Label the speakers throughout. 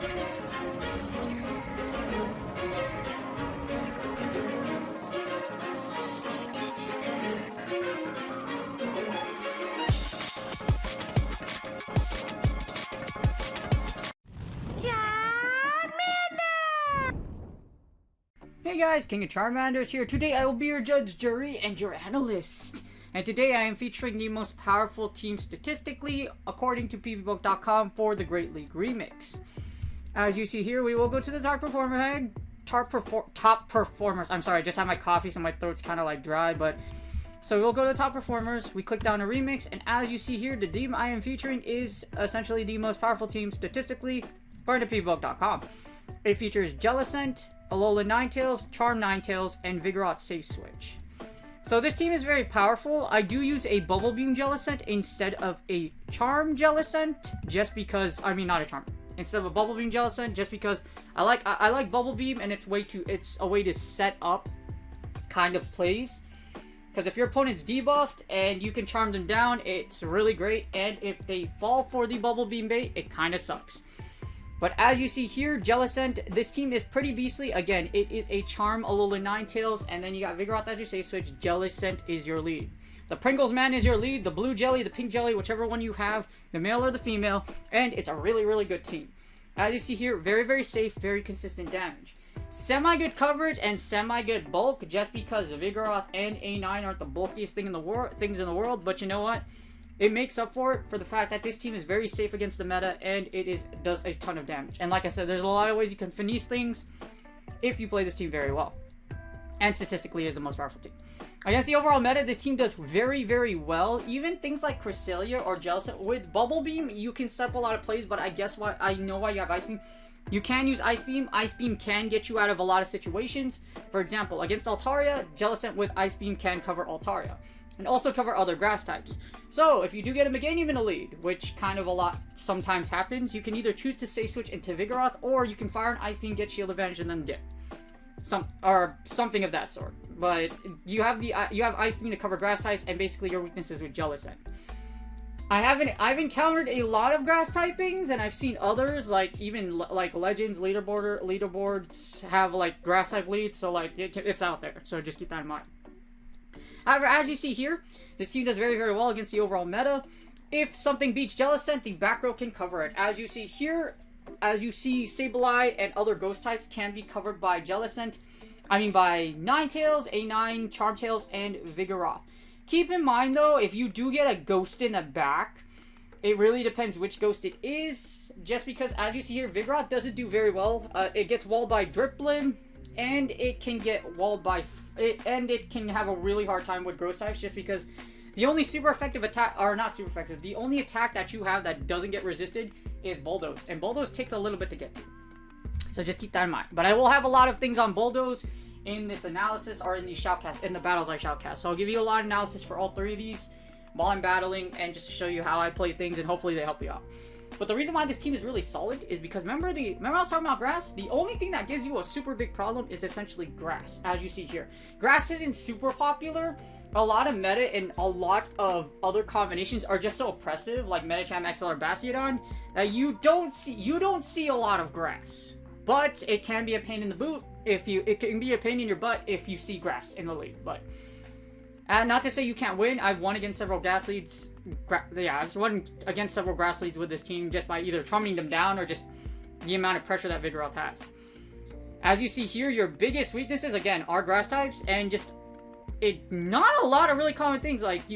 Speaker 1: Hey guys, King of Charmanders here. Today I will be your judge, jury, and your analyst. And today I am featuring the most powerful team statistically, according to pvbook.com, for the Great League Remix. As you see here, we will go to the top performers. I'm sorry, I just had my coffee, so my throat's kind of like dry, but... So we'll go to the top performers, we click down to Remix, and as you see here, the team I am featuring is essentially the most powerful team statistically, according to pvbook.com. It features Jellicent, Alolan Ninetales, Charm Ninetales, and Vigoroth Safe Switch. So this team is very powerful. I do use a Bubble Beam Jellicent instead of a Charm Jellicent, just because, I mean not a Charm, instead of a Bubble Beam Jellicent, just because I like Bubble Beam, and it's a way to set up kind of plays. Because if your opponent's debuffed and you can charm them down, it's really great, and if they fall for the Bubble Beam bait, it kind of sucks. But as you see here, Jellicent, this team is pretty beastly. Again, it is a Charm, Alolan Ninetales, and then you got Vigoroth as your safe switch. Jellicent is your lead. The Pringles Man is your lead, the blue jelly, the pink jelly, whichever one you have, the male or the female, and it's a really, really good team. As you see here, very, very safe, very consistent damage. Semi-good coverage and semi-good bulk, just because Vigoroth and A9 aren't the bulkiest things in the world, but you know what? It makes up for it for the fact that this team is very safe against the meta, and it does a ton of damage. And like I said, there's a lot of ways you can finesse things if you play this team very well. And statistically is the most powerful team. Against the overall meta, this team does very, very well. Even things like Cresselia or Jellicent, with Bubble Beam, you can set up a lot of plays, but I know why you have Ice Beam. You can use Ice Beam. Ice Beam can get you out of a lot of situations. For example, against Altaria, Jellicent with Ice Beam can cover Altaria. And also cover other grass types. So, if you do get him again, even a lead, which kind of a lot sometimes happens, you can either choose to safe switch into Vigoroth, or you can fire an Ice Beam, get shield advantage, and then dip. Something of that sort. But you have Ice Beam to cover grass types, and basically your weaknesses with Jellicent. I've encountered a lot of grass typings, and I've seen others, like even like Legends leaderboards have like grass type leads, so like it's out there. So just keep that in mind. However, as you see here, this team does very, very well against the overall meta. If something beats Jellicent, the back row can cover it. As you see here, as you see, Sableye and other ghost types can be covered by Jellicent. I mean by Ninetales, A9, Charmtails, and Vigoroth. Keep in mind though, if you do get a ghost in the back, it really depends which ghost it is. Just because, as you see here, Vigoroth doesn't do very well. It gets walled by Driplim, and it can get walled by... and it can have a really hard time with ghost types, just because the only super effective attack, or not super effective, the only attack that you have that doesn't get resisted is Bulldoze, and Bulldoze takes a little bit to get to. So just keep that in mind. But I will have a lot of things on Bulldoze in this analysis, or in the Shoutcast, in the battles I Shoutcast. So I'll give you a lot of analysis for all three of these while I'm battling, and just to show you how I play things, and hopefully they help you out. But the reason why this team is really solid is because remember I was talking about grass? The only thing that gives you a super big problem is essentially grass, as you see here. Grass isn't super popular. A lot of meta and a lot of other combinations are just so oppressive, like Medicham, XLR, Bastiodon, that you don't see a lot of grass. But it can be a pain in the boot it can be a pain in your butt if you see grass in the league. But not to say you can't win. I've won against several grass leads. I've won against several grass leads with this team just by either charming them down or just the amount of pressure that Vigoroth has. As you see here, your biggest weaknesses again are grass types, and just not a lot of really common things like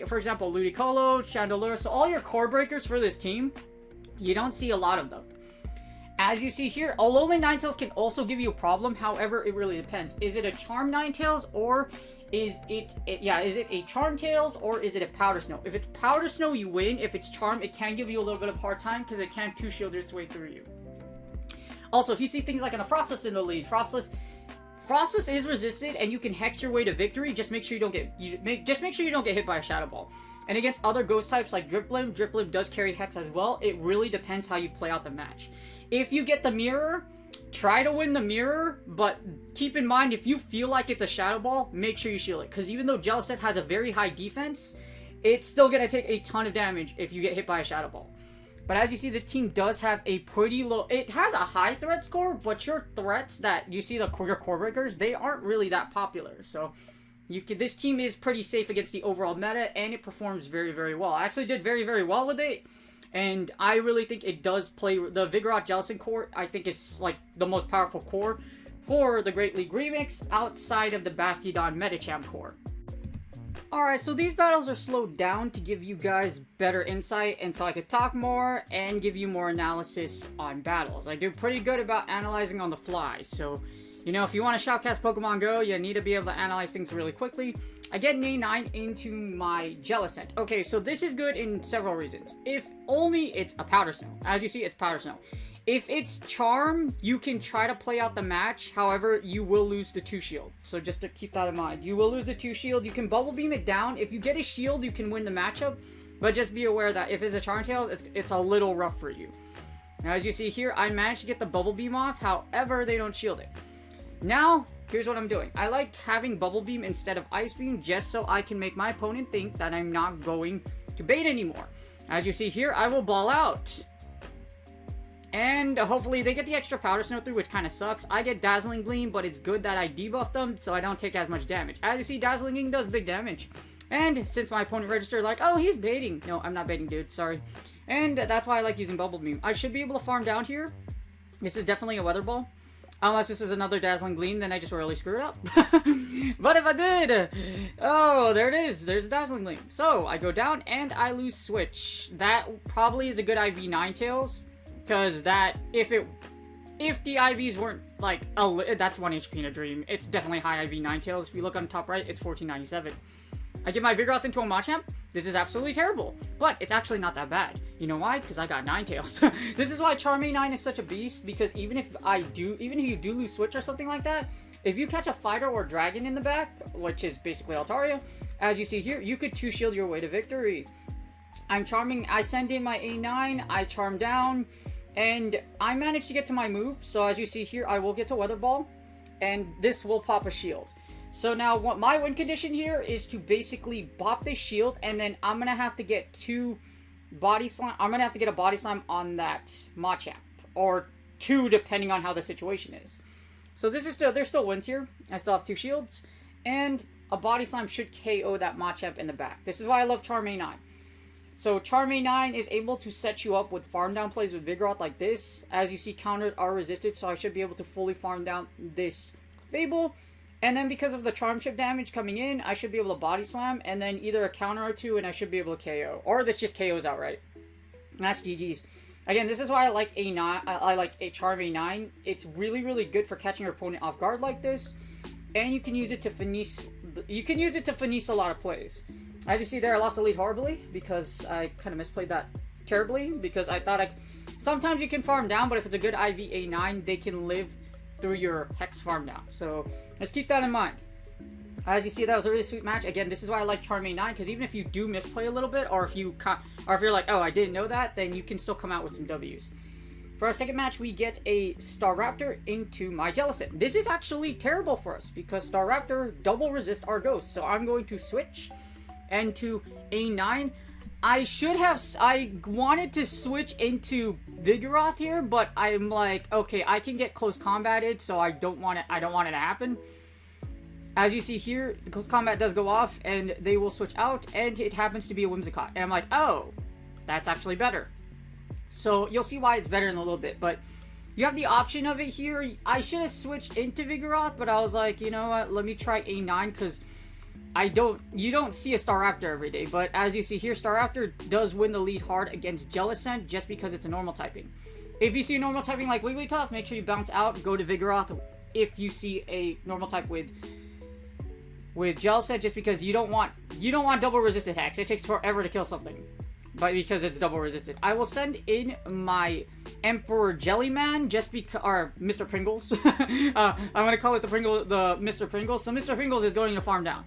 Speaker 1: for example, Ludicolo, Chandelure. So all your core breakers for this team, you don't see a lot of them. As you see here, Alolan Ninetales can also give you a problem. However, it really depends. Is it a Charm Ninetales, or is it a Charmtails, or is it a Powder Snow? If it's Powder Snow, you win. If it's Charm, it can give you a little bit of hard time because it can two-shield its way through you. Also, if you see things like an Frostless in the lead, Frostless is resisted, and you can hex your way to victory. Just make sure you don't get hit by a Shadow Ball. And against other ghost types like Driplim does carry hex as well. It really depends how you play out the match. If you get the mirror, try to win the mirror, but keep in mind, if you feel like it's a Shadow Ball, make sure you shield it. Because even though Jellicent has a very high defense, it's still going to take a ton of damage if you get hit by a Shadow Ball. But as you see, this team does have a pretty low... It has a high threat score, but your threats that you see, your core breakers, they aren't really that popular. So this team is pretty safe against the overall meta, and it performs very, very well. I actually did very, very well with it. And I really think it does play... The Vigoroth Jellicent core, I think, is like the most powerful core for the Great League Remix outside of the Bastiodon Metachamp core. Alright, so these battles are slowed down to give you guys better insight, and so I could talk more and give you more analysis on battles. I do pretty good about analyzing on the fly, so, you know, if you want to shoutcast Pokemon Go, you need to be able to analyze things really quickly. I get an A9 into my Jellicent. Okay, so this is good in several reasons. If only it's a Powder Snow. As you see, it's Powder Snow. If it's Charm, you can try to play out the match. However, you will lose the 2 shield. So just to keep that in mind. You will lose the 2 shield. You can Bubble Beam it down. If you get a shield, you can win the matchup. But just be aware that if it's a Charmtail, it's a little rough for you. Now, as you see here, I managed to get the Bubble Beam off. However, they don't shield it. Now, here's what I'm doing. I like having Bubble Beam instead of Ice Beam just so I can make my opponent think that I'm not going to bait anymore. As you see here, I will ball out. And hopefully they get the extra Powder Snow through, which kind of sucks. I get Dazzling Gleam, but it's good that I debuff them so I don't take as much damage. As you see, Dazzling Gleam does big damage. And since my opponent registered like, oh, he's baiting. No, I'm not baiting, dude. Sorry. And that's why I like using Bubble Beam. I should be able to farm down here. This is definitely a Weather Ball. Unless this is another Dazzling Gleam, then I just really screwed up. But if I did, oh, there it is. There's a Dazzling Gleam. So I go down and I lose Switch. That probably is a good IV Ninetales. Because that, if the IVs weren't, like, that's 1 HP in a dream. It's definitely high IV Ninetales. If you look on the top right, it's 1497. I get my Vigoroth into a Machamp. This is absolutely terrible. But it's actually not that bad. You know why? Because I got Ninetales. This is why Charme 9 is such a beast. Because even if you do lose Switch or something like that, if you catch a Fighter or Dragon in the back, which is basically Altaria, as you see here, you could 2-shield your way to victory. I'm charming. I send in my A9. I charm down. And I managed to get to my move, so as you see here, I will get to Weather Ball, and this will pop a shield. So now, what my win condition here is to basically pop this shield, and then I'm gonna have to get 2 Body Slam. I'm gonna have to get a Body Slam on that Machamp, or 2 depending on how the situation is. So this is there's still wins here. I still have 2 shields, and a Body Slam should KO that Machamp in the back. This is why I love Charme 9. So Charme 9 is able to set you up with farm down plays with Vigoroth like this. As you see, counters are resisted, so I should be able to fully farm down this Fable. And then because of the Charm Chip damage coming in, I should be able to Body Slam, and then either a counter or 2, and I should be able to KO. Or this just KOs outright. And that's GG's. Again, this is why I like I like a Charme 9. It's really, really good for catching your opponent off guard like this. And you can use it to finesse. You can use it to finesse a lot of plays. As you see there, I lost the lead horribly because I kind of misplayed that terribly because I thought sometimes you can farm down, but if it's a good IV A9, they can live through your Hex farm down. So let's keep that in mind. As you see, that was a really sweet match. Again, this is why I like Charme 9 because even if you do misplay a little bit, or if you're like, oh, I didn't know that, then you can still come out with some W's. For our second match, we get a Staraptor into my Jellicent. This is actually terrible for us because Staraptor double resist our Ghost. So I'm going to switch and to A9. I wanted to switch into Vigoroth here, but I'm like, okay, I can get close combated, so I don't want it to happen. As you see here, the close combat does go off, and they will switch out, and it happens to be a Whimsicott. And I'm like, oh, that's actually better. So you'll see why it's better in a little bit, but you have the option of it here. I should have switched into Vigoroth, but I was like, you know what, let me try A9, because you don't see a Staraptor every day, but as you see here, Staraptor does win the lead hard against Jellicent just because it's a normal typing. If you see a normal typing like Wigglytuff, make sure you bounce out, go to Vigoroth if you see a normal type with Jellicent, just because you don't want double resisted Hex. It takes forever to kill something, but because it's double resisted. I will send in my Emperor Jellyman just because, or Mr. Pringles. I'm gonna call it the Mr. Pringles. So Mr. Pringles is going to farm down.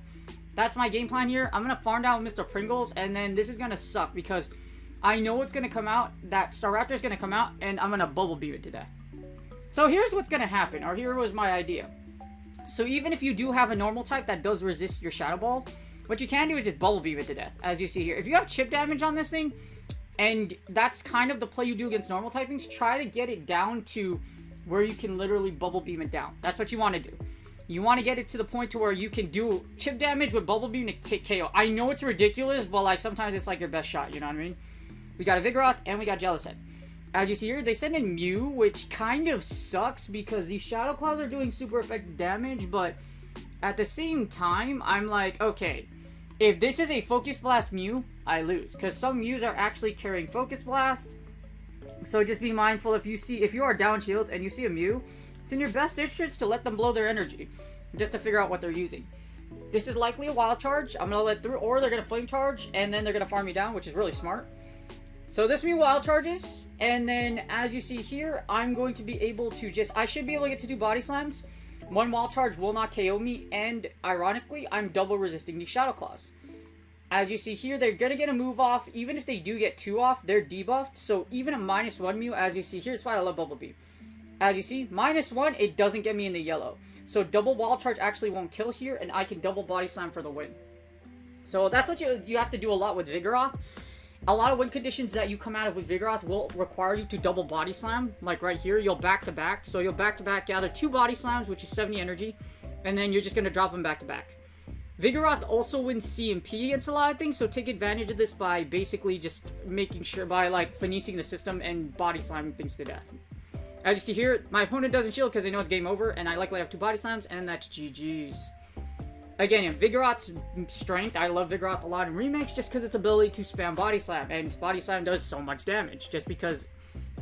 Speaker 1: That's my game plan here. I'm going to farm down with Mr. Pringles, and then this is going to suck because I know it's going to come out, that Staraptor is going to come out, and I'm going to Bubble Beam it to death. So here's what's going to happen, or here was my idea. So even if you do have a normal type that does resist your Shadow Ball, what you can do is just Bubble Beam it to death, as you see here. If you have chip damage on this thing, And that's kind of the play you do against normal typings. Try to get it down to where you can literally bubble beam it down. That's what you want to do. You want to get it to the point to where you can do chip damage with bubble beam to take KO. I know it's ridiculous, but like sometimes it's like your best shot, you know what I mean? We got a Vigoroth and we got Jellicent. As you see here, they send in Mew, which kind of sucks because these Shadow Claws are doing super effective damage, but at the same time, I'm like, okay, if this is a Focus Blast Mew, I lose. Because some Mews are actually carrying Focus Blast. So just be mindful if you are down shield and you see a Mew, it's in your best interest to let them blow their energy. Just to figure out what they're using. This is likely a Wild Charge. I'm going to let through, or they're going to Flame Charge, and then they're going to farm me down, which is really smart. So this Mew Wild Charges, and then as you see here, I'm going to be able to I should be able to get to do Body Slams. One Wild Charge will not KO me, and ironically, I'm double resisting these Shadow Claws. As you see here, they're going to get a move off. Even if they do get 2 off, they're debuffed. So even a -1 Mew, as you see here, that's why I love Bubble Beam. As you see, -1, it doesn't get me in the yellow. So double Wild Charge actually won't kill here, and I can double Body Slam for the win. So that's what you have to do a lot with Vigoroth. A lot of win conditions that you come out of with Vigoroth will require you to double Body Slam. Like right here, you'll back-to-back. So you'll back-to-back gather 2 Body Slams, which is 70 energy, and then you're just going to drop them back-to-back. Vigoroth also wins CMP against a lot of things, so take advantage of this by basically just making sure, by like finessing the system and Body Slamming things to death. As you see here, my opponent doesn't shield because they know it's game over, and I likely have 2 Body Slams, and that's GG's. Again, in Vigoroth's strength, I love Vigoroth a lot in remakes just because its ability to spam Body Slam, and Body Slam does so much damage, just because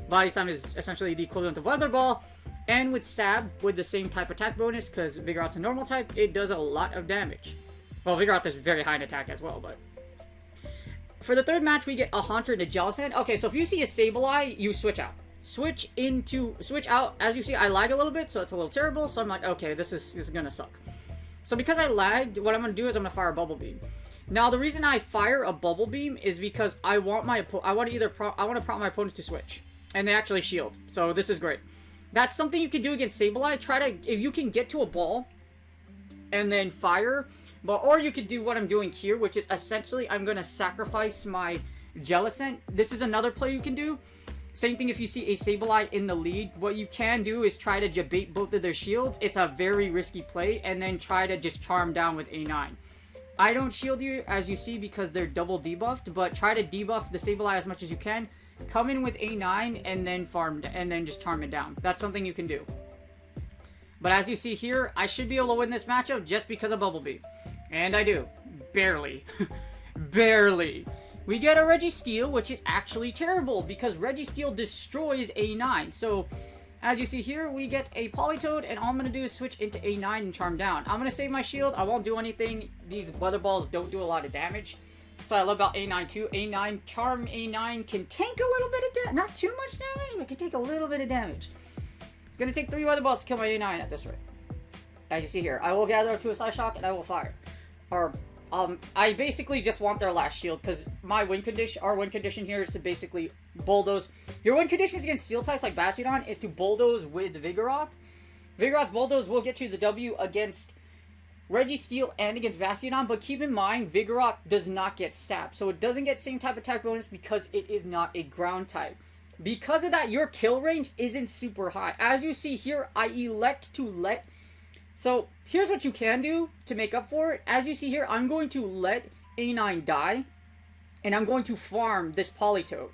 Speaker 1: Body Slam is essentially the equivalent of Weather Ball, and with Stab, with the same type attack bonus, because Vigoroth's a normal type, it does a lot of damage. Well, Vigoroth is very high in attack as well, but... For the third match, we get a Haunter and a Jellicent. Okay, so if you see a Sableye, you switch out. Switch out. As you see, I lag a little bit, so it's a little terrible, so I'm like, okay, this is gonna suck. So because I lagged, what I'm going to do is I'm going to fire a Bubble Beam. Now, the reason I fire a Bubble Beam is because I want to prompt my opponent to switch. And they actually shield. So this is great. That's something you can do against Sableye. If you can get to a ball and then fire, or you could do what I'm doing here, which is essentially I'm going to sacrifice my Jellicent. This is another play you can do. Same thing if you see a Sableye in the lead. What you can do is try to bait both of their shields. It's a very risky play. And then try to just charm down with A9. I don't shield you, as you see, because they're double debuffed. But try to debuff the Sableye as much as you can. Come in with A9 and then just charm it down. That's something you can do. But as you see here, I should be able to win this matchup just because of Bubble Beam. And I do. Barely. Barely. We get a Registeel, which is actually terrible, because Registeel destroys A9. So, as you see here, we get a Politoed, and all I'm going to do is switch into A9 and charm down. I'm going to save my shield. I won't do anything. These Weather Balls don't do a lot of damage. So I love about A9 too. A9, Charm A9 can tank a little bit of damage. Not too much damage, but can take a little bit of damage. It's going to take 3 Weather Balls to kill my A9 at this rate. As you see here, I will gather up to a Psyshock, and I will fire. I basically just want their last shield, because our win condition here is to basically bulldoze. Your win conditions against steel types like Bastiodon is to bulldoze with Vigoroth. Vigoroth's bulldoze will get you the W against Registeel and against Bastiodon, but keep in mind, Vigoroth does not get stabbed, so it doesn't get same type attack bonus because it is not a ground type. Because of that, your kill range isn't super high. As you see here, I elect to let... So, here's what you can do to make up for it. As you see here, I'm going to let A9 die, and I'm going to farm this Politoed.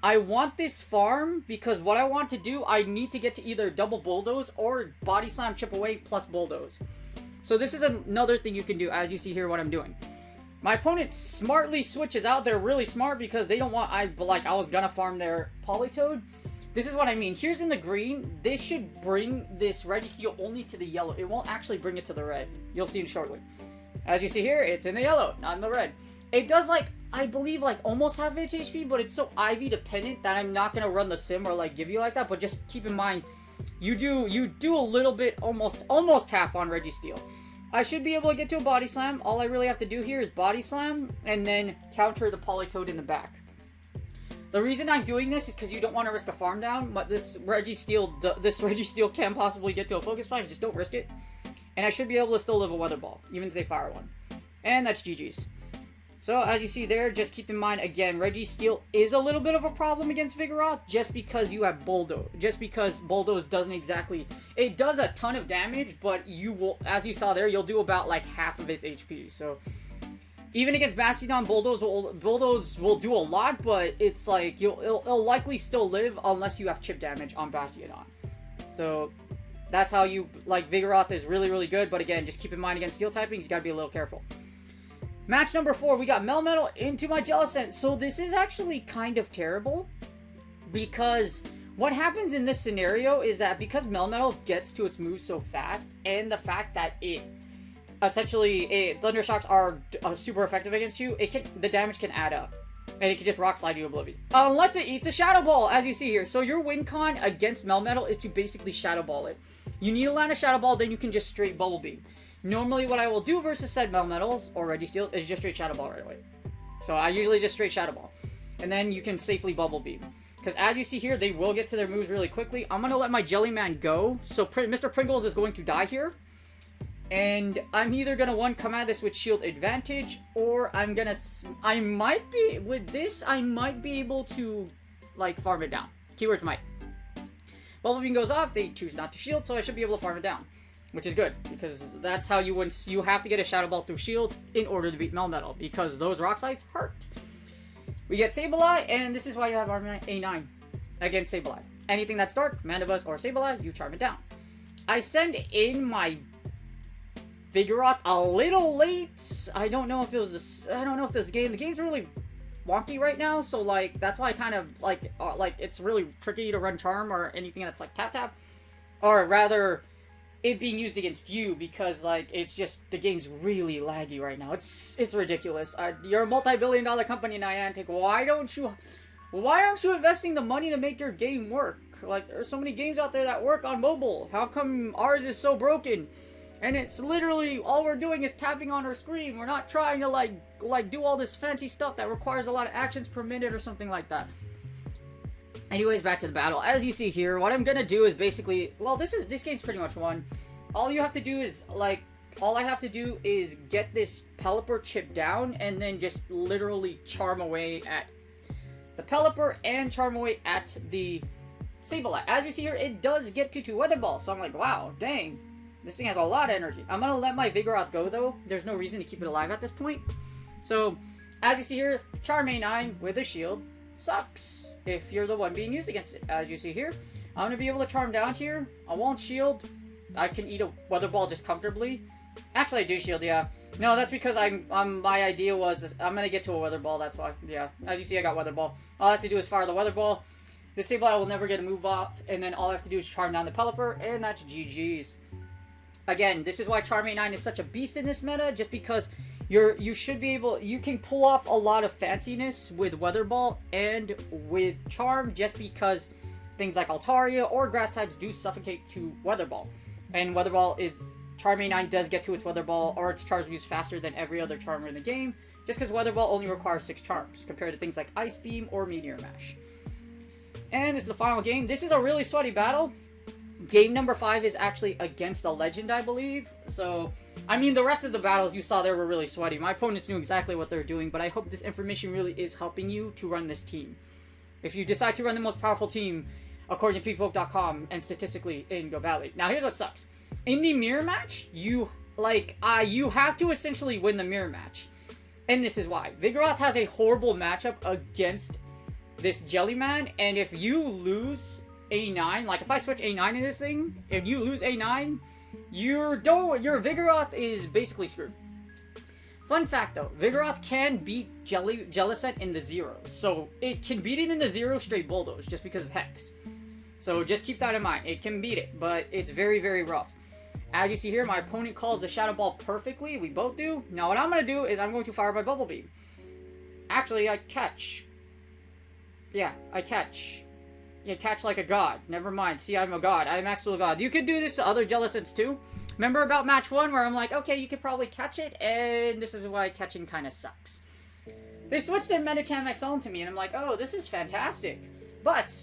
Speaker 1: I want this farm because what I want to do, I need to get to either double Bulldoze or Body Slam Chip Away plus Bulldoze. So this is another thing you can do, as you see here what I'm doing. My opponent smartly switches out. They're really smart because they don't want... I was gonna farm their Politoed. This is what I mean. Here's in the green. This should bring this Registeel only to the yellow. It won't actually bring it to the red. You'll see it shortly. As you see here, it's in the yellow, not in the red. It does, I believe, almost half its HP, but it's so Ivy dependent that I'm not going to run the sim or, give you like that. But just keep in mind, you do a little bit, almost half on Registeel. I should be able to get to a Body Slam. All I really have to do here is Body Slam and then counter the Politoed in the back. The reason I'm doing this is because you don't want to risk a farm down, but this Registeel can possibly get to a Focus Blast. Just don't risk it. And I should be able to still live a Weather Ball, even if they fire one. And that's GG's. So, as you see there, just keep in mind, again, Registeel is a little bit of a problem against Vigoroth, just because you have Bulldoze. Just because Bulldoze doesn't exactly... It does a ton of damage, but you will, as you saw there, you'll do about, like, half of its HP. So, even against Bastiodon, Bulldoze will do a lot, but it's like, it'll likely still live unless you have chip damage on Bastiodon. So, that's how you, like, Vigoroth is really, really good, but again, just keep in mind against Steel typings, you gotta be a little careful. Match number 4, we got Melmetal into my Jellicent. So this is actually kind of terrible, because what happens in this scenario is that because Melmetal gets to its moves so fast, and the fact that it essentially Thunder Shocks are super effective against you, the damage can add up, and it can just rock slide you oblivion. Unless it eats a Shadow Ball, as you see here. So your win con against Melmetal is to basically Shadow Ball it. You need to land a Shadow Ball, then you can just straight Bubble Beam. Normally, what I will do versus said Melmetals or Registeel is just straight Shadow Ball right away. So I usually just straight Shadow Ball. And then you can safely Bubble Beam. Because as you see here, they will get to their moves really quickly. I'm going to let my Jellyman go. So Mr. Pringles is going to die here. And I'm either going to, one, come at this with shield advantage, or I'm going to... With this, I might be able to, like, farm it down. Keywords might. Bubble Beam goes off, they choose not to shield, so I should be able to farm it down. Which is good, because that's how you win. You have to get a Shadow Ball through shield in order to beat Melmetal, because those Rock Slides hurt. We get Sableye, and this is why you have Armor A9 against Sableye. Anything that's dark, Mandibuzz, or Sableye, you charm it down. I send in my Vigoroth a little late. I don't know if it was this. I don't know if this game. The game's really wonky right now, so like that's why I kind of like it's really tricky to run Charm or anything that's like tap, or rather, it being used against you, because like it's just the game's really laggy right now. It's ridiculous. You're a multi-billion-dollar company, Niantic. Why aren't you investing the money to make your game work? Like, there's so many games out there that work on mobile. How come ours is so broken? And it's literally all we're doing is tapping on our screen. We're not trying to like do all this fancy stuff that requires a lot of actions per minute or something like that. Anyways, back to the battle. As you see here, what I'm gonna do is basically, well, this game's pretty much won. All you have to do is, like, all I have to do is get this Pelipper chip down, and then just literally charm away at the Pelipper and charm away at the Sableye. As you see here, it does get to 2 Weather Balls, so I'm like, wow, dang. This thing has a lot of energy. I'm gonna let my Vigoroth go, though. There's no reason to keep it alive at this point. So, as you see here, Charm A9 with a shield sucks if you're the one being used against it. As you see here, I'm going to be able to charm down here. I won't shield. I can eat a Weather Ball just comfortably. Actually, I do shield, yeah. No, that's because my idea was I'm going to get to a Weather Ball, that's why. Yeah, as you see, I got Weather Ball. All I have to do is fire the Weather Ball. The Sableye will never get a move off, and then all I have to do is charm down the Pelipper, and that's GG's. Again, this is why Charm A9 is such a beast in this meta, just because you should be able, you can pull off a lot of fanciness with Weather Ball and with Charm, just because things like Altaria or Grass types do suffocate to Weather Ball. And Weather Ball is, Charm A9 does get to its Weather Ball or its Charge moves faster than every other Charmer in the game, just because Weather Ball only requires 6 Charms, compared to things like Ice Beam or Meteor Mash. And this is the final game. This is a really sweaty battle. Game number 5 is actually against a Legend, I believe. So, I mean, the rest of the battles you saw there were really sweaty. My opponents knew exactly what they're doing, but I hope this information really is helping you to run this team. If you decide to run the most powerful team, according to PeakVote.com and statistically in Go Valley. Now, here's what sucks. In the mirror match, you have to essentially win the mirror match. And this is why. Vigoroth has a horrible matchup against this Jellyman, and if you lose A9, like if I switch A9 in this thing, if you lose A9, your Vigoroth is basically screwed. Fun fact though, Vigoroth can beat Jellicent in the zero. So it can beat it in the zero straight Bulldoze just because of Hex. So just keep that in mind. It can beat it, but it's very, very rough. As you see here, my opponent calls the Shadow Ball perfectly. We both do. Now what I'm going to do is I'm going to fire my Bubble Beam. Actually, I catch. Yeah, I catch. You catch like a god. Never mind. See, I'm a god. I'm actually a god. You could do this to other Jellicents too. Remember about match 1 where I'm like, okay, you could probably catch it, and this is why catching kind of sucks. They switched their Medicham XL to me, and I'm like, oh, this is fantastic. But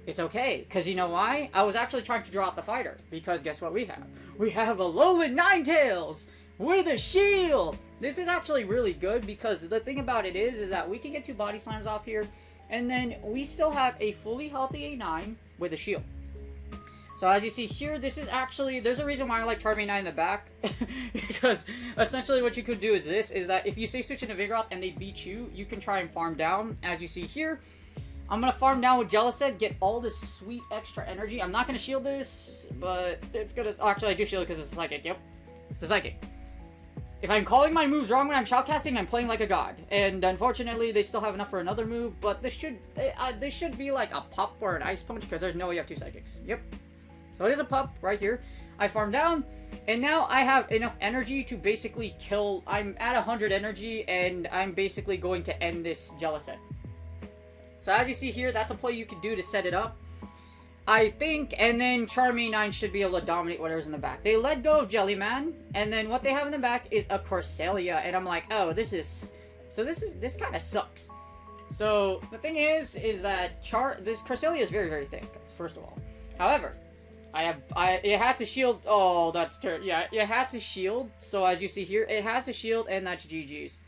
Speaker 1: it's okay, because you know why? I was actually trying to draw out the fighter, because guess what we have? We have a Alolan Ninetales! with a shield. This is actually really good because the thing about it is that we can get 2 body slams off here, and then we still have a fully healthy A9 with a shield. So as you see here, this is actually, there's a reason why I like Charm A9 in the back, because essentially what you could do is this, is that if you safe switch into Vigoroth and they beat you, you can try and farm down. As you see here, I'm going to farm down with Jellicent, get all this sweet extra energy. I'm not going to shield this, but it's going to, actually I do shield it because it's a Psychic, yep. It's a Psychic. If I'm calling my moves wrong when I'm shoutcasting, I'm playing like a god. And unfortunately, they still have enough for another move, but this should be like a Pup or an Ice Punch, because there's no way you have 2 Psychics. Yep. So it is a Pup right here. I farm down, and now I have enough energy to basically kill. I'm at 100 energy, and I'm basically going to end this Jellicent. So as you see here, that's a play you could do to set it up, I think, and then Charm A9 should be able to dominate whatever's in the back. They let go of Jellyman, and then what they have in the back is a Corsalia, and I'm like, oh, this kind of sucks. So the thing is that this Corsalia is very, very thick, first of all. However, it has to shield. Oh, that's terrible. Yeah, it has to shield. So as you see here, it has to shield, and that's GG's.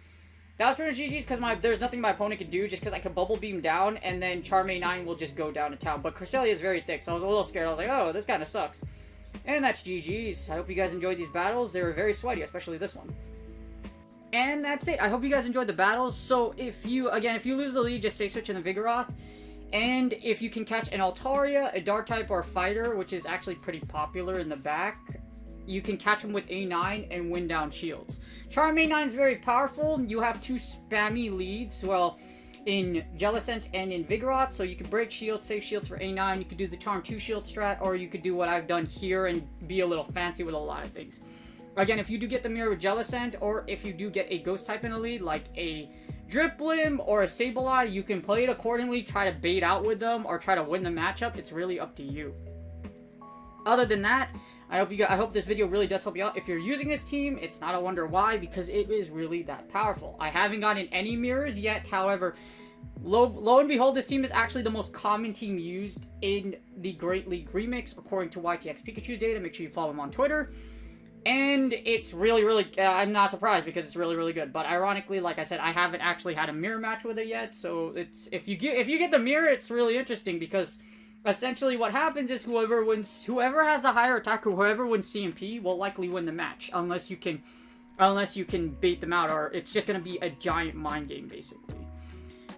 Speaker 1: That was pretty GG's because there's nothing my opponent could do, just because I could Bubble Beam down, and then Charm A9 will just go down to town. But Corsalia is very thick, so I was a little scared. I was like, oh, this kind of sucks. And that's GG's. I hope you guys enjoyed these battles. They were very sweaty, especially this one. And that's it. I hope you guys enjoyed the battles. So if you lose the lead, just safe switch in the Vigoroth. And if you can catch an Altaria, a Dark type, or a Fighter, which is actually pretty popular in the back, you can catch them with A9 and win down shields. Charm A9 is very powerful. You have 2 spammy leads, well, in Jellicent and in Vigoroth, so you can break shields, save shields for A9. You could do the Charm 2 shield strat, or you could do what I've done here and be a little fancy with a lot of things. Again, if you do get the mirror with Jellicent, or if you do get a Ghost type in a lead, like a Driplim or a Sableye, you can play it accordingly, try to bait out with them, or try to win the matchup. It's really up to you. Other than that, I hope this video really does help you out. If you're using this team, it's not a wonder why, because it is really that powerful. I haven't gotten any mirrors yet, however, lo and behold, this team is actually the most common team used in the Great League Remix, according to YTX Pikachu's data. Make sure you follow him on Twitter. And it's really, really, I'm not surprised because it's really, really good. But ironically, like I said, I haven't actually had a mirror match with it yet. So it's, if you get the mirror, it's really interesting because essentially what happens is whoever has the higher attack, or whoever wins CMP will likely win the match, unless you can bait them out, or it's just going to be a giant mind game, basically.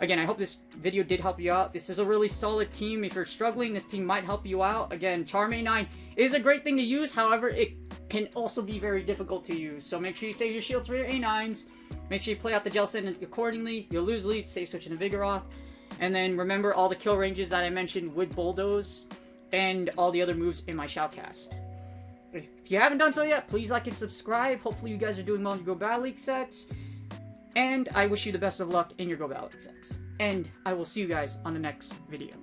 Speaker 1: Again, I hope this video did help you out. This is a really solid team. If you're struggling, this team might help you out. Again, Charm A9 is a great thing to use. However, it can also be very difficult to use. So make sure you save your shields for your A9s. Make sure you play out the Jellicent accordingly. You'll lose leads, safe switch into Vigoroth. And then remember all the kill ranges that I mentioned with Bulldoze and all the other moves in my Shoutcast. If you haven't done so yet, please like and subscribe. Hopefully you guys are doing well in your Go Battle League sets. And I wish you the best of luck in your Go Battle League sets. And I will see you guys on the next video.